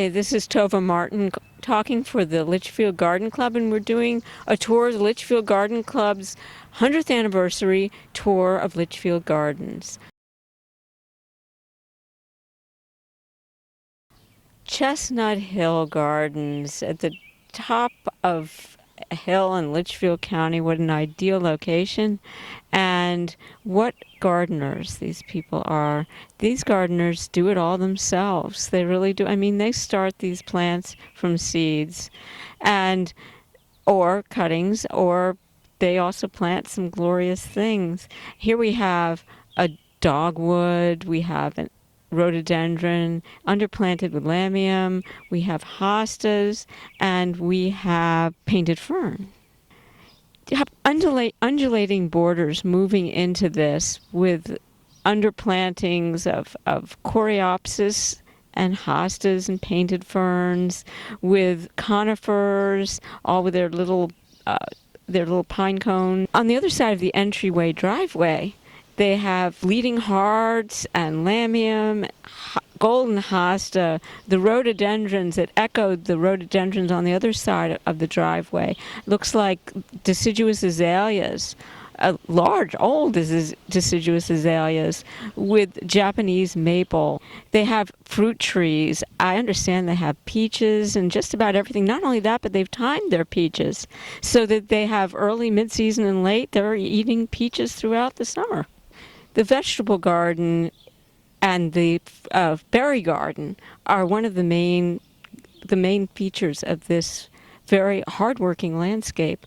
Hey, this is Tova Martin talking for the Litchfield Garden Club, and we're doing a tour of the Litchfield Garden Club's 100th anniversary tour of Litchfield Gardens. Chestnut Hill Gardens at the top of a hill in Litchfield County. What an ideal location. And what gardeners these people are. These gardeners do it all themselves. They really do. I mean, they start these plants from seeds and or cuttings, or they also plant some glorious things. Here we have a dogwood, we have an rhododendron underplanted with lamium, we have hostas, and we have painted fern. You have undulating borders moving into this with underplantings of coreopsis and hostas and painted ferns, with conifers, all with their little pine cone. On the other side of the entryway driveway, they have bleeding hearts and lamium, golden hosta, the rhododendrons that echoed the rhododendrons on the other side of the driveway. Looks like deciduous azaleas, large, old deciduous azaleas with Japanese maple. They have fruit trees. I understand they have peaches and just about everything. Not only that, but they've timed their peaches so that they have early, mid-season, and late. They're eating peaches throughout the summer. The vegetable garden and the berry garden are one of the main features of this very hardworking landscape.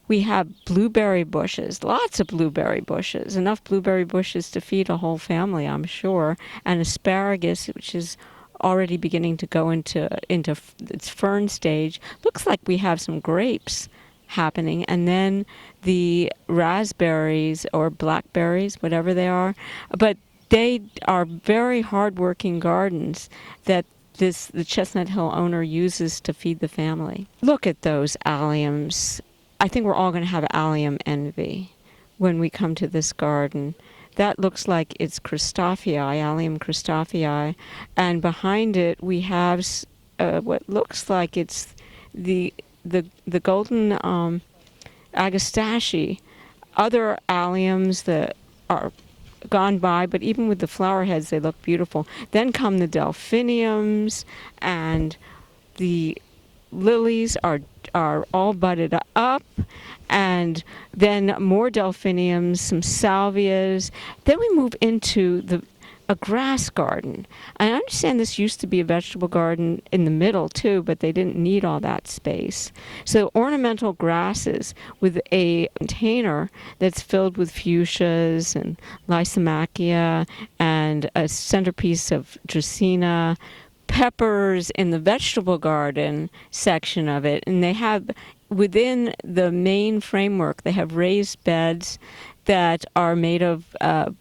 We have blueberry bushes, lots of blueberry bushes, enough blueberry bushes to feed a whole family, I'm sure, and asparagus, which is already beginning to go into its fern stage. Looks like we have some grapes happening, and then the raspberries or blackberries, whatever they are. But they are very hardworking gardens that the Chestnut Hill owner uses to feed the family. Look at those alliums. I think we're all going to have allium envy when we come to this garden. That looks like it's Christophii, Allium Christophii, and behind it we have what looks like it's the golden agastache. Other alliums that are gone by, but even with the flower heads, they look beautiful. Then come the delphiniums, and the lilies are all budded up, and then more delphiniums, some salvias. Then we move into a grass garden. I understand this used to be a vegetable garden in the middle too, but they didn't need all that space. So ornamental grasses with a container that's filled with fuchsias and lysomachia and a centerpiece of dracaena, peppers in the vegetable garden section of it, and they have within the main framework they have raised beds that are made of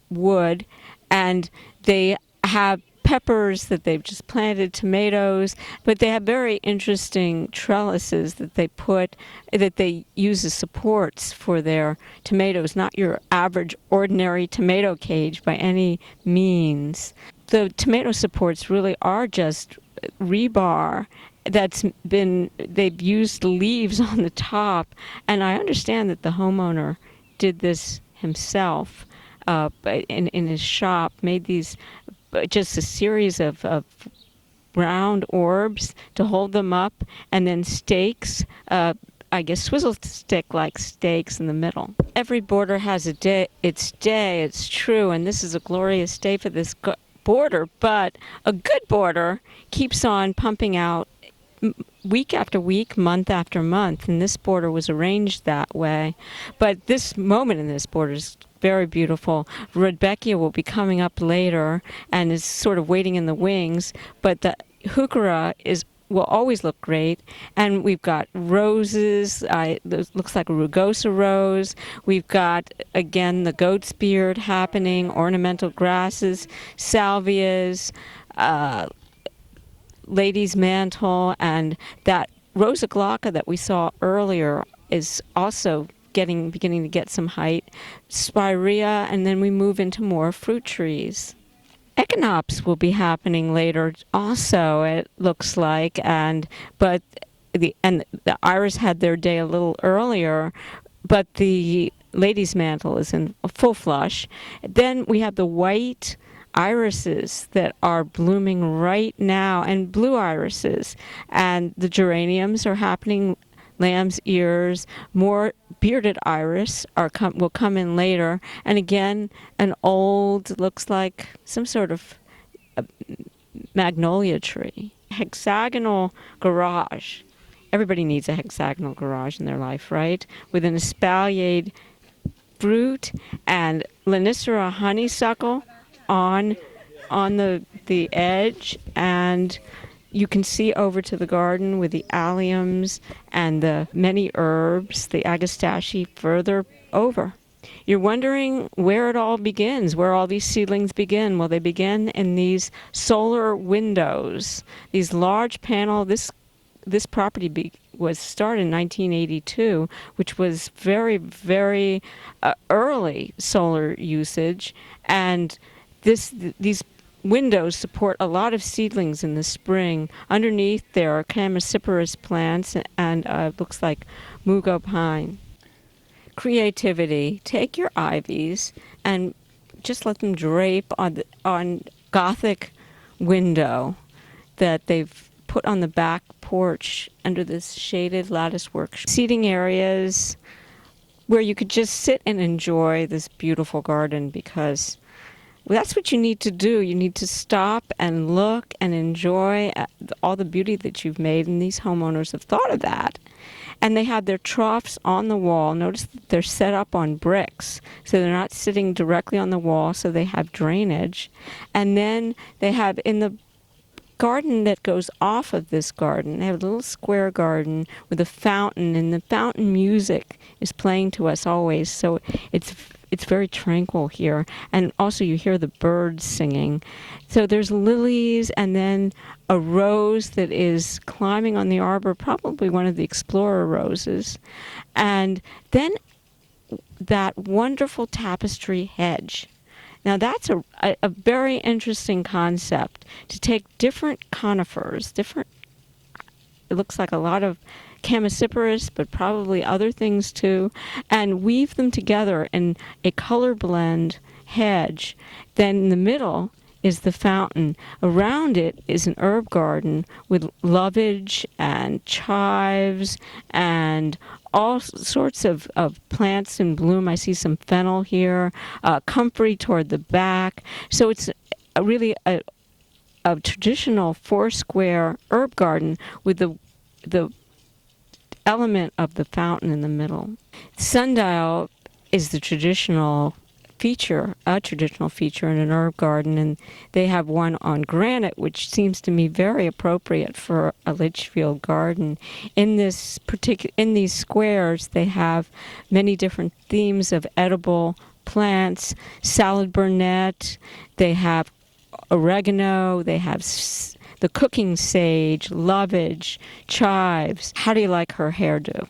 wood, and they have peppers that they've just planted, tomatoes, but they have very interesting trellises that they use as supports for their tomatoes, not your average ordinary tomato cage by any means. The tomato supports really are just rebar they've used leaves on the top, and I understand that the homeowner did this himself in his shop, made these just a series of round orbs to hold them up, and then stakes, I guess swizzle stick-like stakes in the middle. Every border has its day, it's true, and this is a glorious day for this border, but a good border keeps on pumping out week after week, month after month, and this border was arranged that way. But this moment in this border is very beautiful. Rudbeckia will be coming up later and is sort of waiting in the wings, but the heuchera will always look great. And we've got roses. It looks like a rugosa rose. We've got, again, the goat's beard happening, ornamental grasses, salvias, lady's mantle, and that rosa glauca that we saw earlier is also beginning to get some height. Spirea, and then we move into more fruit trees. Equinox will be happening later also, it looks like, but the iris had their day a little earlier, but the lady's mantle is in full flush. Then we have the white irises that are blooming right now, and blue irises, and the geraniums are happening. Lamb's ears, more bearded iris will come in later, and again an old, looks like some sort of magnolia tree. Hexagonal garage. Everybody needs a hexagonal garage in their life, right? With an espaliered fruit and Lonicera honeysuckle on the edge, and you can see over to the garden with the alliums and the many herbs, the agastache further over. You're wondering where it all begins, where all these seedlings begin. Well, they begin in these solar windows, these large panel. This property was started in 1982, which was very, very early solar usage, and these windows support a lot of seedlings in the spring. Underneath there are Chamaecyparis plants and looks like mugo pine. Creativity. Take your ivies and just let them drape on Gothic window that they've put on the back porch under this shaded latticework seating areas where you could just sit and enjoy this beautiful garden, because that's what you need to do. You need to stop and look and enjoy all the beauty that you've made, and these homeowners have thought of that. And they have their troughs on the wall. Notice that they're set up on bricks, so they're not sitting directly on the wall, so they have drainage. And then they have in the garden that goes off of this garden, they have a little square garden with a fountain, and the fountain music is playing to us always, so it's very tranquil here. And also you hear the birds singing. So there's lilies, and then a rose that is climbing on the arbor, probably one of the explorer roses. And then that wonderful tapestry hedge. Now that's a very interesting concept, to take different conifers, it looks like a lot of Chamaecyparis, but probably other things too, and weave them together in a color blend hedge. Then in the middle is the fountain. Around it is an herb garden with lovage and chives and all sorts of plants in bloom. I see some fennel here, comfrey toward the back. So it's really a traditional four-square herb garden with the element of the fountain in the middle. Sundial is the traditional feature, a traditional feature in an herb garden, and they have one on granite, which seems to me very appropriate for a Litchfield garden. In these squares, they have many different themes of edible plants, salad burnet, they have oregano, they have the cooking sage, lovage, chives. How do you like her hairdo?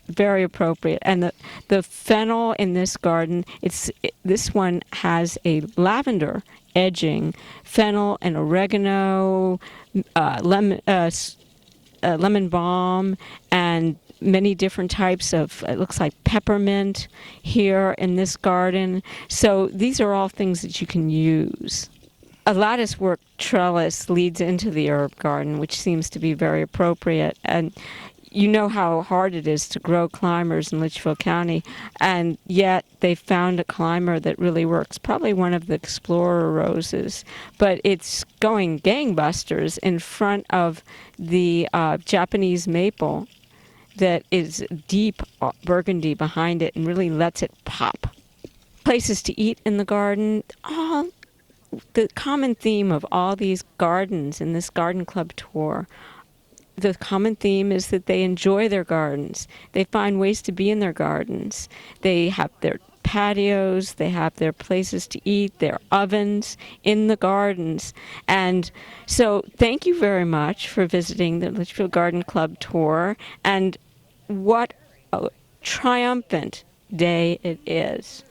Very appropriate. And the fennel in this garden, this one has a lavender edging, fennel and oregano, lemon balm, and many different types of, it looks like peppermint here in this garden. So these are all things that you can use. A latticework trellis leads into the herb garden, which seems to be very appropriate. And you know how hard it is to grow climbers in Litchfield County, and yet they found a climber that really works, probably one of the explorer roses, but it's going gangbusters in front of the Japanese maple that is deep burgundy behind it and really lets it pop. Places to eat in the garden, the common theme of all these gardens in this garden club tour, the common theme is that they enjoy their gardens. They find ways to be in their gardens. They have their patios, they have their places to eat, their ovens in the gardens. And so thank you very much for visiting the Litchfield Garden Club tour, and what a triumphant day it is.